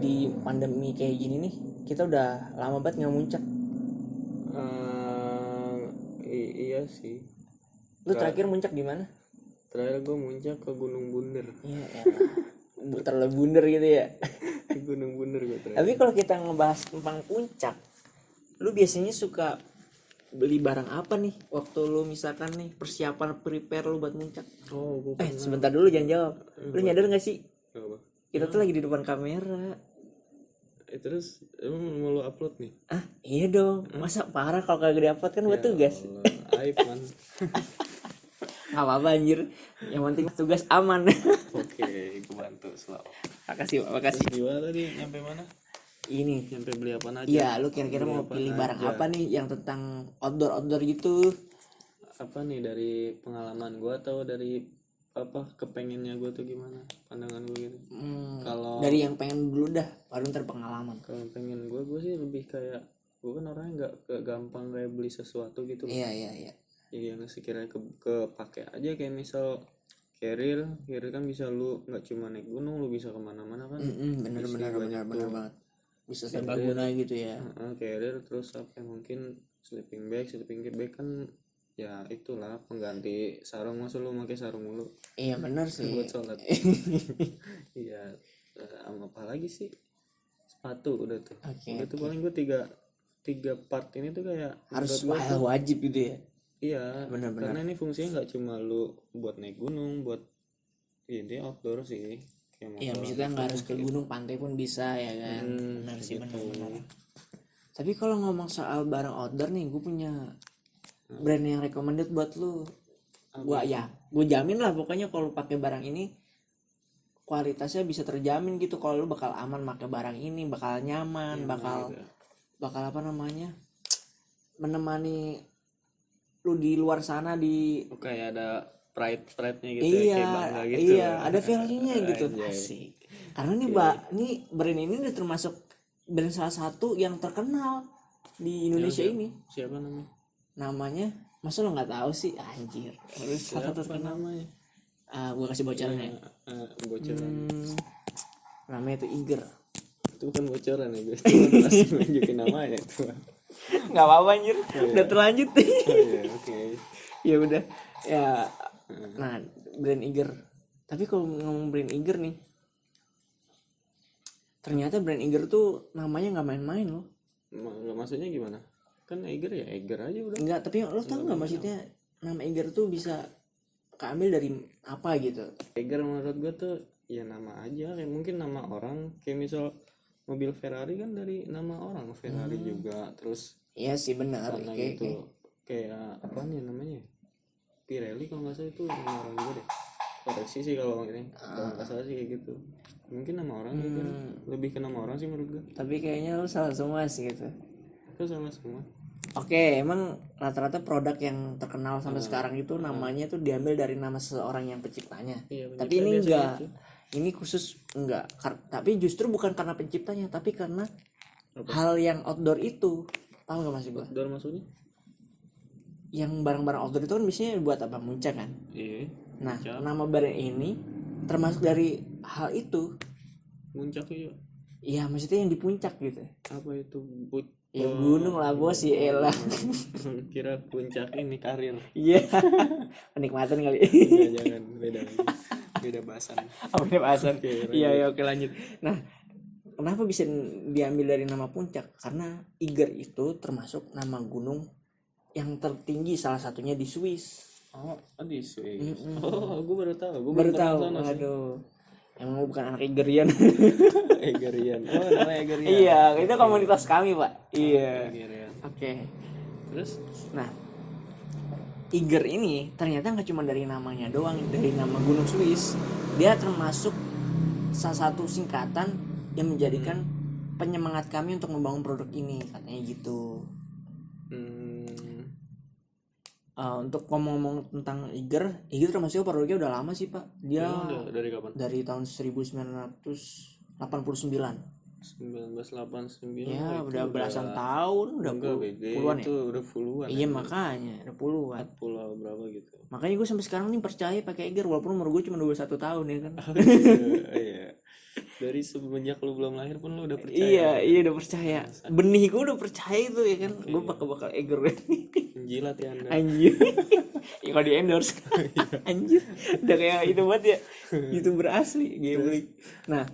di pandemi kayak gini nih, kita udah lama banget nggak muncak. Iya sih. Lu terakhir muncak di mana? Terakhir gue muncak ke Gunung Bunder. Iya, terlalu bunder gitu ya. Ke Gunung Bunder gue terakhir. Tapi kalau kita ngebahas tentang puncak, lu biasanya suka beli barang apa nih waktu lu misalkan nih persiapan prepare lu buat muncak? Oh, gue Sebentar dulu, jangan jawab. Lu nyadar nggak sih apa? kita tuh lagi di depan kamera? Terus emang mau lo upload nih? Iya dong, masa parah kalau kagak di-upload kan buat tugas. Aib man. Gak apa-apa anjir, yang penting tugas aman. Oke, gue bantu selalu. Makasih Pak, makasih. Gimana tadi? Nyampe mana? Ini, Nyampe beli apa aja? iya lu kira-kira Beli mau apaan pilih barang aja? apa nih yang tentang outdoor gitu? Apa nih dari pengalaman gue atau dari apa kepengennya gue tuh gimana? Pandangan gue gitu. Kalau Dari yang pengen dulu dah, baru ntar pengalaman. kalau pengen gue sih lebih kayak gue kan orangnya nggak gampang kayak beli sesuatu gitu. Iya. Iya, yang sekiranya kepake aja kayak misal carrier kan bisa lu nggak cuma naik gunung, lu bisa kemana-mana kan. Bener banget. Bisa Carrier, serbaguna gitu ya. carrier terus apa ya, mungkin sleeping bag kan ya itulah pengganti sarung. Masa lu pakai sarung mulu Iya bener sih. buat sholat. Iya, sama apa lagi sih, sepatu udah tuh. Udah tuh paling gue tiga part ini tuh kayak Harus menurut gua hal wajib gitu ya. iya, Bener. karena ini fungsinya nggak cuma lu buat naik gunung, buat ini outdoor sih. Iya, maksudnya nggak harus ke gunung, pantai pun bisa ya kan. Bener sih, gitu. bener. Tapi kalau ngomong soal barang outdoor nih, gue punya brand yang recommended buat lu. Gue jamin lah pokoknya kalau pakai barang ini kualitasnya bisa terjamin gitu. Kalau lu bakal aman pakai barang ini, bakal nyaman, bakal apa namanya, menemani lu di luar sana di kayak ada pride-nya gitu ya, kayak bangga gitu. Iya, ada value-nya gitu. Asik. Karena nih nih brand ini udah termasuk brand salah satu yang terkenal di Indonesia ini. Siapa namanya? Namanya, masa lo nggak tahu sih, anjir. Harus salah satu terkenal. Namanya? Gue kasih bocoran ya. Bocoran. Namanya itu Iger. Itu bukan bocoran ya guys. Cuma masih nunjukin namanya itu. Nggak apa-apa anjir. Udah terlanjut. Iya, oke. Ya udah. Ya. Nah, brand Iger. Tapi kalau ngomong brand Iger nih, ternyata brand Iger tuh namanya nggak main-main loh. Nggak, maksudnya gimana? Kan Eiger ya Eiger aja udah. Enggak, tapi lo tau nggak maksudnya nama Iger tuh bisa keambil dari apa gitu? Eiger menurut gue tuh ya nama aja, kayak mungkin nama orang, kayak misal mobil Ferrari kan dari nama orang Ferrari juga. Terus Iya sih benar. karena gitu kayak apa nih namanya, Pirelli kalau nggak salah itu nama orang juga deh. Koreksi sih kalau ini, kalau nggak salah sih kayak gitu. Mungkin nama orang juga, lebih ke nama orang sih menurut gue. Tapi kayaknya lo salah semua sih gitu. Itu sama semua. Oke, emang rata-rata produk yang terkenal sampai sekarang itu namanya tuh diambil dari nama seseorang yang penciptanya. Iya, Tapi ini enggak. Ini khusus enggak. Tapi justru bukan karena penciptanya, tapi karena hal yang outdoor itu. Tahu enggak maksud gua? Outdoor maksudnya? Yang barang-barang outdoor itu kan biasanya buat apa? Muncak kan? Iya. Nah, nama brand ini termasuk dari hal itu. Muncak ya. Iya, maksudnya yang di puncak gitu. Apa itu? Ya gunung lah bos, ya elah. Kira puncak ini karir. Iya. Penikmatan kali. Enggak, jangan, beda bahasan. Beda bahasan. Iya, oke lanjut. Nah, kenapa bisa diambil dari nama puncak? Karena Iger itu termasuk nama gunung yang tertinggi, salah satunya di Swiss. Oh, di Swiss. Oh, gue baru tahu. Baru tahu. Aduh. Emang lu bukan anak Igerian. Egerian. Oh, namanya Egerian. Iya, itu komunitas kami, Pak. Iya. Oke. Terus, nah, Iger ini ternyata nggak cuma dari namanya doang, dari nama gunung Swiss. Dia termasuk salah satu singkatan yang menjadikan penyemangat kami untuk membangun produk ini, katanya gitu. Untuk ngomong tentang Iger termasuk produknya udah lama sih Pak. Dia dari kapan? Dari tahun 1989. 1989. Ya, udah belasan tahun, udah puluhan ya. Itu udah puluhan. Iya, makanya udah puluhan. Pulau berapa gitu. Makanya gue sampai sekarang nih percaya pakai Iger walaupun umur gue cuma 21 tahun ya kan. Iya. Dari semenjak lu belum lahir pun lu udah percaya. Iya udah percaya. Benih gue udah percaya itu ya kan. Gue bakal Eger. Menjilat ya Anda. Anjir. Ya kalau di endorse. Anjir. Udah kayak itu banget ya. YouTuber asli gambling. Nah,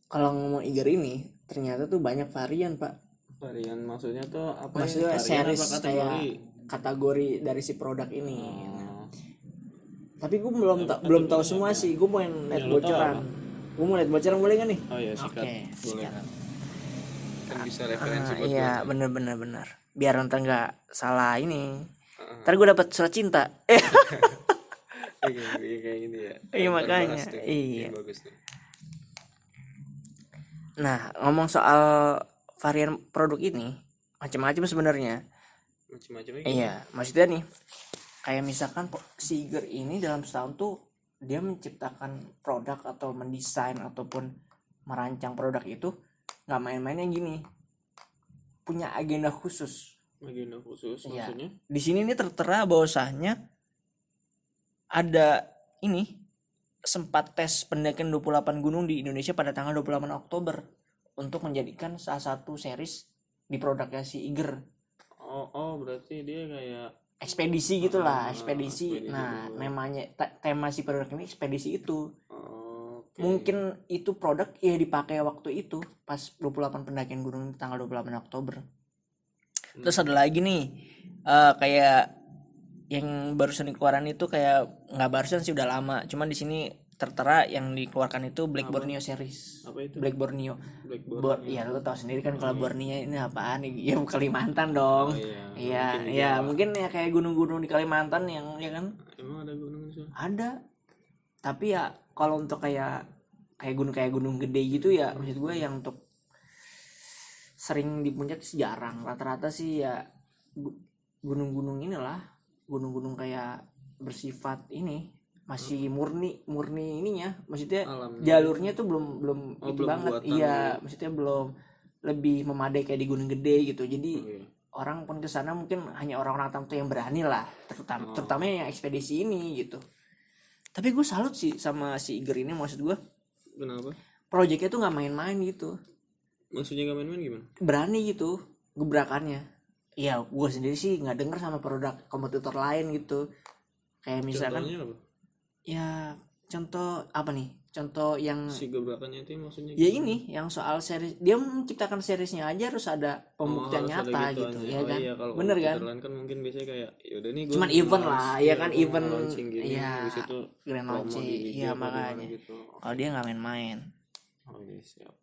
kalau ngomong Eger ini ternyata tuh banyak varian, Pak. Varian maksudnya tuh apa? Maksudnya varian series apa kayak kategori dari si produk ini. Oh. Tapi gue belum tahu semua sih. Gue mau lihat bocoran. Gue mau lihat bocoran boleh nggak nih? Oh iya, sikat. Oke, Boleh. sikat. Kan bisa referensi buat Iya, gua. bener. Biar ntar nggak salah ini. Ntar gue dapat surat cinta. Kayak gini ya. Iya, makanya. Bahas tuh. Iya. Bagus nih. Nah, ngomong soal varian produk ini macam-macam sebenarnya. Macam-macamnya Iya, maksudnya nih kayak misalkan si Iger ini dalam setahun tuh dia menciptakan produk atau mendesain ataupun merancang produk itu nggak main-mainnya gini, punya agenda khusus. Agenda khusus Iya. maksudnya? Di sini nih tertera bahwasanya ada ini sempat tes pendakian 28 gunung di Indonesia pada tanggal 28 Oktober untuk menjadikan salah satu series di produknya si Iger. Oh berarti dia kayak Ekspedisi gitulah, ekspedisi. ekspedisi Nah, dulu. namanya tema si produk ini ekspedisi itu. oke. Mungkin itu produk ya dipakai waktu itu pas 28 pendakian gunung di tanggal 28 Oktober. Terus ada lagi nih kayak yang barusan dikeluaran itu kayak nggak barusan sih udah lama. Cuman di sini tertera yang dikeluarkan itu Black Borneo series. Apa itu? Black Borneo. Blackboard. Ya lu tahu sendiri kan kalau Borneo ini apaan nih? Ya Kalimantan dong. Iya, mungkin ya kayak gunung-gunung di Kalimantan yang ya kan Emang ada gunung itu? ada. Tapi ya kalau untuk kayak gunung gede gitu ya maksud gue yang untuk sering di puncak sih jarang. Rata-rata sih ya gunung-gunung inilah, gunung-gunung kayak bersifat ini masih murni ininya, maksudnya Alamnya. jalurnya tuh belum itu belum banget. buatan Iya, maksudnya belum lebih memadai kayak di gunung gede gitu. Jadi iya. orang pun ke sana mungkin hanya orang-orang tertentu yang berani lah, terutama yang ekspedisi ini gitu. Tapi gue salut sih sama si Iger ini, maksud gue Kenapa? proyeknya tuh nggak main-main gitu, Maksudnya gak main-main gimana? berani gitu gebrakannya. Ya gue sendiri sih nggak denger sama produk kompetitor lain gitu, kayak misalkan Contohnya apa? ya contoh apa nih, contoh yang Si gebrakannya itu maksudnya ya ini yang soal series, dia menciptakan seriesnya aja harus ada pembuktian harus ada nyata gituannya. gitu ya kan. Iya, kalau Bener kan, lain kan mungkin biasanya kayak yaudah nih cuman event lah ya kan, event launching gini, ya habis itu grand promo launching di IG iya apa makanya gimana gitu. kalau dia nggak main-main. Oh iya siap.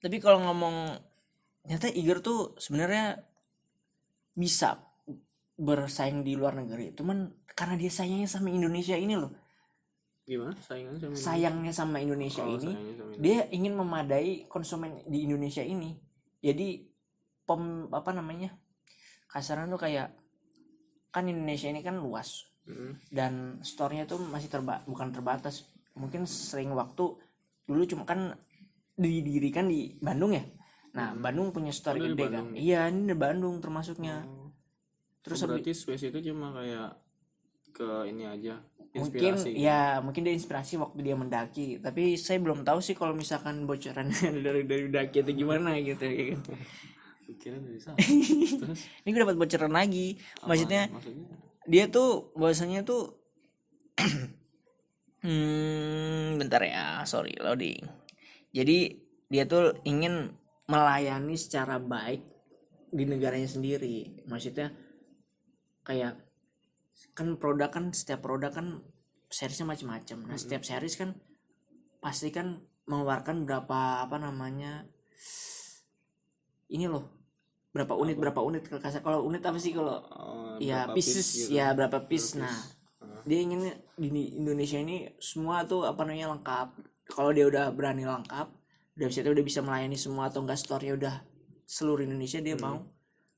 Tapi kalau ngomong ternyata Iger tuh sebenarnya bisa bersaing di luar negeri, cuman karena dia sayangnya sama Indonesia ini loh, Gimana saingannya sama sayangnya sama Indonesia ini, sayangnya sama Indonesia. dia ingin memadai konsumen di Indonesia ini. Jadi apa namanya, kasarnya tuh kayak kan Indonesia ini kan luas dan store-nya tuh masih bukan terbatas, mungkin sering waktu dulu cuma kan didirikan di Bandung ya. Nah Bandung punya store gede kan. Iya ini di Bandung termasuknya. Terus berarti Swiss itu cuma kayak ke ini aja inspirasi. Mungkin dia inspirasi waktu dia mendaki, tapi saya belum tahu sih kalau misalkan bocorannya dari daki atau gimana gitu ya kan. Kira dari sana. Terus Ini gue dapat bocoran lagi, maksudnya dia tuh bahasanya tuh bentar ya, sorry loading. Jadi dia tuh ingin melayani secara baik di negaranya sendiri, maksudnya kayak kan setiap produk kan seriesnya macam-macam. Nah setiap series kan pasti kan mengeluarkan berapa apa namanya ini loh, berapa unit kalau unit apa sih kalau ya pieces gitu. Ya berapa piece. Nah dia ingin di Indonesia ini semua tuh apa namanya lengkap. Kalau dia udah berani lengkap, udah bisa melayani semua atau enggak, store-nya udah seluruh Indonesia, dia mau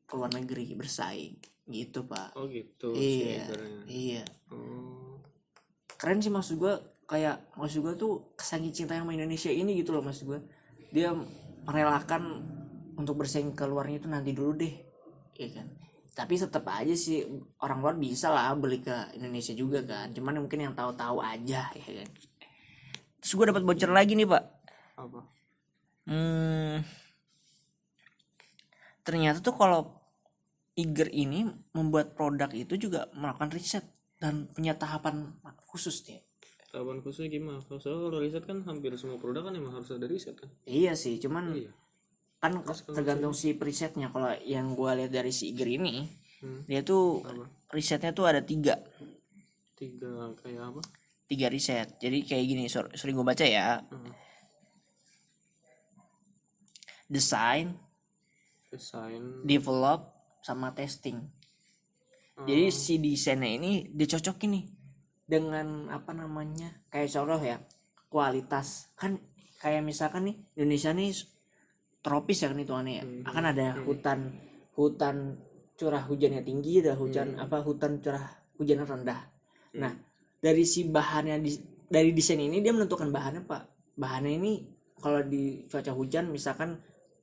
ke luar negeri bersaing gitu Pak. Oh gitu. Iya. Keren sih, maksud gue kayak maksud gue tuh saking cinta sama Indonesia ini gitu loh, maksud gue dia merelakan untuk bersaing ke luarnya itu nanti dulu deh ya kan. Tapi tetap aja sih orang luar bisa lah beli ke Indonesia juga kan, cuman mungkin yang tahu-tahu aja ya kan. Terus gue dapat bocor lagi nih Pak, Apa? Ternyata tuh kalau Iger ini membuat produk itu juga melakukan riset dan punya tahapan khusus dia. Tahapan khususnya gimana? Kalau riset kan hampir semua produk kan emang harus ada riset kan. Iya sih, cuman Iya. kan tergantung si risetnya. Kalau yang gua lihat dari si Iger ini, dia tuh Apa? risetnya tuh ada 3 kayak apa? 3 riset. Jadi kayak gini, sering gue baca ya. Design, develop, sama testing. Jadi si desainnya ini dicocokin nih dengan apa namanya, kayak contoh ya, kualitas. Kan kayak misalkan nih Indonesia nih tropis ya kan hitungannya ya. Akan ada hutan curah hujannya tinggi, ada hutan curah hujannya rendah. Nah, dari si bahannya dari desain ini dia menentukan bahannya, Pak. Bahannya ini kalau di cuaca hujan misalkan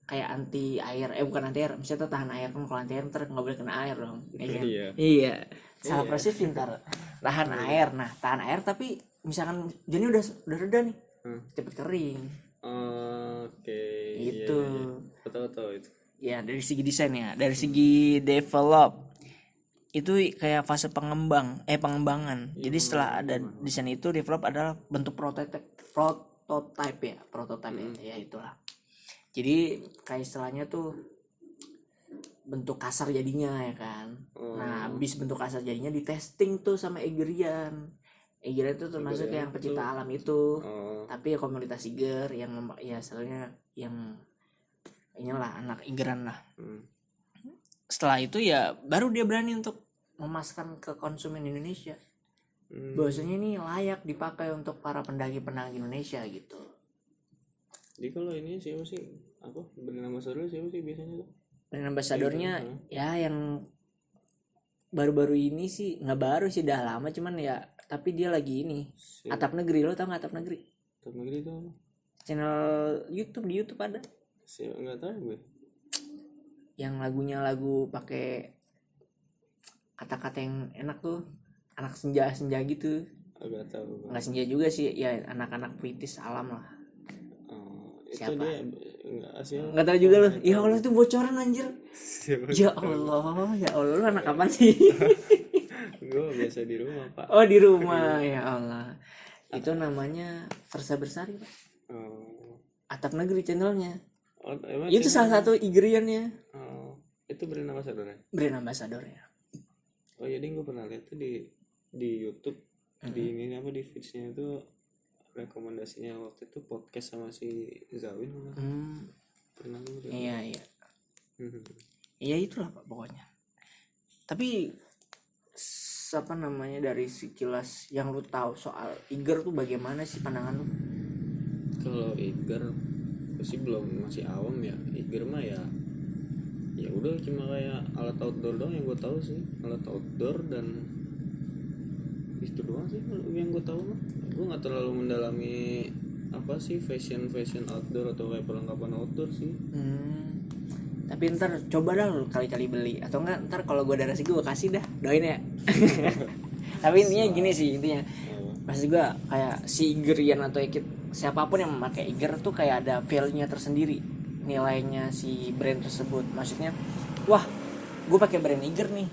kayak anti air, bukan anti air, misalnya tahan air kan. Kalau anti air ntar nggak boleh kena air dong, ya kan? Iya. Salah persis pintar. Tahan air, nah tahan air tapi misalkan hujannya udah reda nih, cepet kering. Oke. Itu. Tahu itu. Ya dari segi desain ya, dari segi develop itu kayak fase pengembangan. Jadi setelah ada desain itu, develop adalah bentuk prototype ya, ya itulah. Jadi kayak istilahnya tuh bentuk kasar jadinya ya kan. Nah habis bentuk kasar jadinya di testing tuh sama Egerian itu termasuk yang pecinta alam itu. Tapi ya komunitas Iger yang ya istilahnya yang inilah anak Igeran lah. Setelah itu ya baru dia berani untuk memasarkan ke konsumen Indonesia. Bahwasanya ini layak dipakai untuk para pendaki-pendaki Indonesia gitu. Jadi kalau ini siapa sih? Apa? Brand ambassador siapa sih biasanya tuh? Brand ambassadornya ya yang baru-baru ini sih, nggak baru sih, udah lama, cuman ya tapi dia lagi ini. Atap Negeri, lo tau nggak Atap Negeri? Atap Negeri itu apa? Channel YouTube, di YouTube ada. Nggak tahu gue. Yang lagunya lagu pakai kata-kata yang enak tuh, anak senja gitu. Agak tahu. Nggak senja juga sih, ya anak-anak puitis alam lah. Siapa? Itu dia nggak tahu juga loh. Ya Allah itu bocoran anjir. Ya Allah lu anak kapan sih? Gue biasa di rumah, Pak. Oh di rumah. Ya Allah. Itu namanya Versa Bersari, Pak. Atap Negeri channelnya. Itu salah satu Igeriannya. Itu brand ambassador ya? Brand ambassadornya. Oh jadi gue pernah lihat tuh di YouTube. Di ini apa, di feedsnya itu rekomendasinya waktu itu podcast sama si Zawin. Pernah gue. Iya. Iya itulah Pak pokoknya. Tapi apa namanya, dari sekilas yang lu tahu soal Iger tuh bagaimana sih pandangan lu? Kalau Iger sih masih awam ya. Iger mah ya udah cuma kayak alat outdoor doang yang gue tahu sih, alat outdoor dan itu doang sih yang gue tahu mah. Gue nggak terlalu mendalami apa sih fashion outdoor atau kayak perlengkapan outdoor sih. Tapi ntar coba dah lu kali-kali beli, atau enggak ntar kalau gue ada rezeki gue kasih dah, doain ya. Tapi intinya gini sih, intinya maksud gue kayak si Igerian atau siapapun yang memakai Iger tuh kayak ada value-nya tersendiri, nilainya si brand tersebut. Maksudnya wah gue pakai brand Iger nih,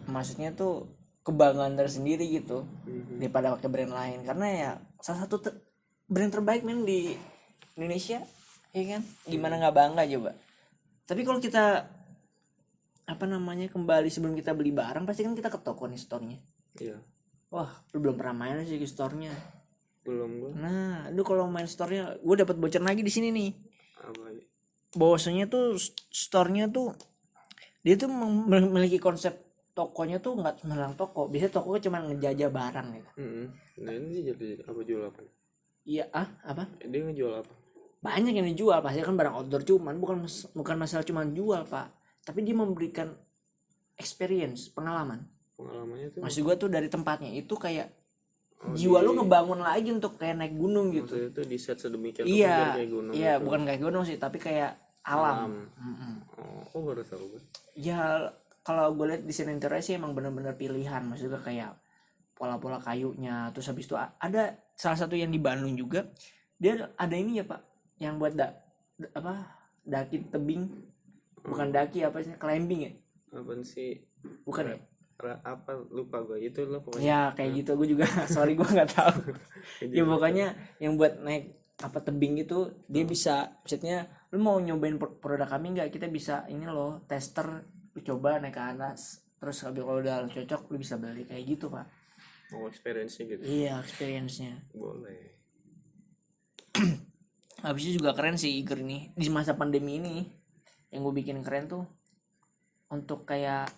maksudnya tuh kebanggaan tersendiri gitu daripada pakai brand lain, karena ya salah satu brand terbaik men di Indonesia ya kan. Gimana nggak bangga coba. Tapi kalau kita apa namanya kembali sebelum kita beli barang, pasti kan kita ke toko nih, store-nya. Iya. Wah, lu belum pernah main sih ke store-nya. Belum gue. Nah, lu kalau main store-nya, gue dapat bocor lagi di sini nih. Apa? Bahwasanya tuh store-nya tuh dia tuh memiliki konsep tokonya tuh nggak melang toko. Biasanya toko cuma ngejajah barang gitu. Nah ini jadi apa, jual apa? Iya, apa? Dia ngejual apa? Banyak yang dijual, pasti kan barang outdoor, cuman bukan masalah cuman jual Pak, tapi dia memberikan experience, pengalamannya tuh. Maksud gue tuh dari tempatnya itu kayak jiwa lu ngebangun lagi untuk kayak naik gunung gitu. Maksudnya itu di set sedemikian iya, kayak gunung. Iya, gitu. bukan kayak gunung sih, tapi kayak alam. Oh baru tahu gue. Ya kalau gue lihat desain interior sih emang benar-benar pilihan, maksudnya kayak pola-pola kayunya. Terus habis itu ada salah satu yang di Bandung juga, Dia ada ini ya Pak, yang buat daki tebing, bukan daki apa sih, climbing ya? Apa sih? Bukan ya? Apa lupa gue itu lah pokoknya. Ya kayak gitu, gue juga sorry gue nggak tahu. Kayak Ya gitu. pokoknya yang buat naik apa tebing gitu, dia bisa, maksudnya lu mau nyobain produk kami nggak, kita bisa ini loh, tester, lu coba naik ke atas, terus kalau udah cocok lu bisa beli, kayak gitu Pak. Oh, experience-nya gitu. Iya, experience-nya. Boleh. Habis itu juga keren sih Iger ini di masa pandemi ini. Yang gue bikin keren tuh untuk kayak,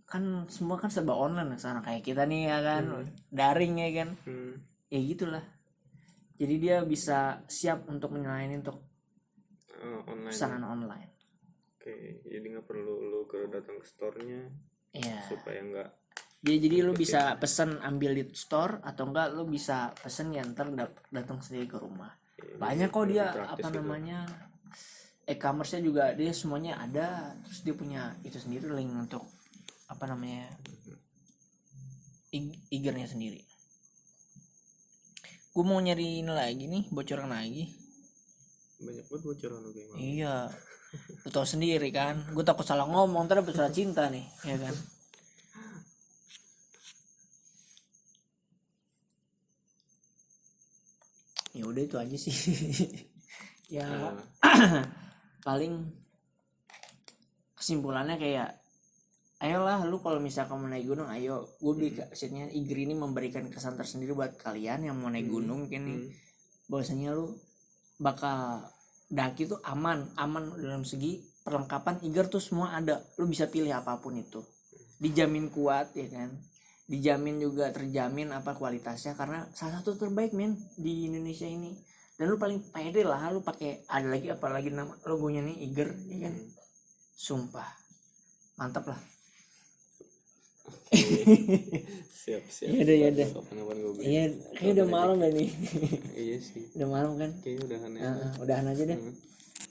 kan semua kan serba online sana kayak kita nih ya kan, daring ya kan, ya gitulah. Jadi dia bisa siap untuk melayani untuk Online. pesanan online. Oke, jadi nggak perlu lu ke datang ke store-nya. Iya. Supaya nggak. Jadi lu bisa pesen ambil di store, atau enggak lu bisa pesen yang ntar datang sendiri ke rumah. Banyak kok dia apa namanya e-commerce-nya juga, dia semuanya ada, terus dia punya itu sendiri link untuk apa namanya Igernya sendiri. Gue mau nyari ini lagi nih, bocoran lagi. Banyak banget bocoran lu gimana? Iya, lu tau sendiri kan, gue takut salah ngomong ntar dapet surat cinta nih, ya kan. Ya udah itu aja sih. Ya paling kesimpulannya kayak, ayolah lu kalau misalkan mau naik gunung, ayo. Gue maksudnya Iger ini memberikan kesan tersendiri buat kalian yang mau naik gunung mungkin bahwasanya lu bakal daki tuh aman dalam segi perlengkapan. Iger tuh semua ada, lu bisa pilih apapun itu, dijamin kuat ya kan, dijamin juga terjamin apa kualitasnya, karena salah satu terbaik men di Indonesia ini. Dan lu paling pede lah, lu pakai ada lagi apalagi nama logonya nih Iger ya kan. Sumpah mantap lah. Siap. Ya udah. Iya, kayak udah malam lah nih. Iya sih. Udah malam kan? Kayaknya udahan ya. Udahan aja deh.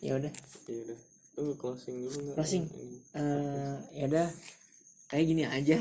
Ya udah. Iya udah. Lu closing dulu nggak? Closing. Ya udah. Kayak gini aja.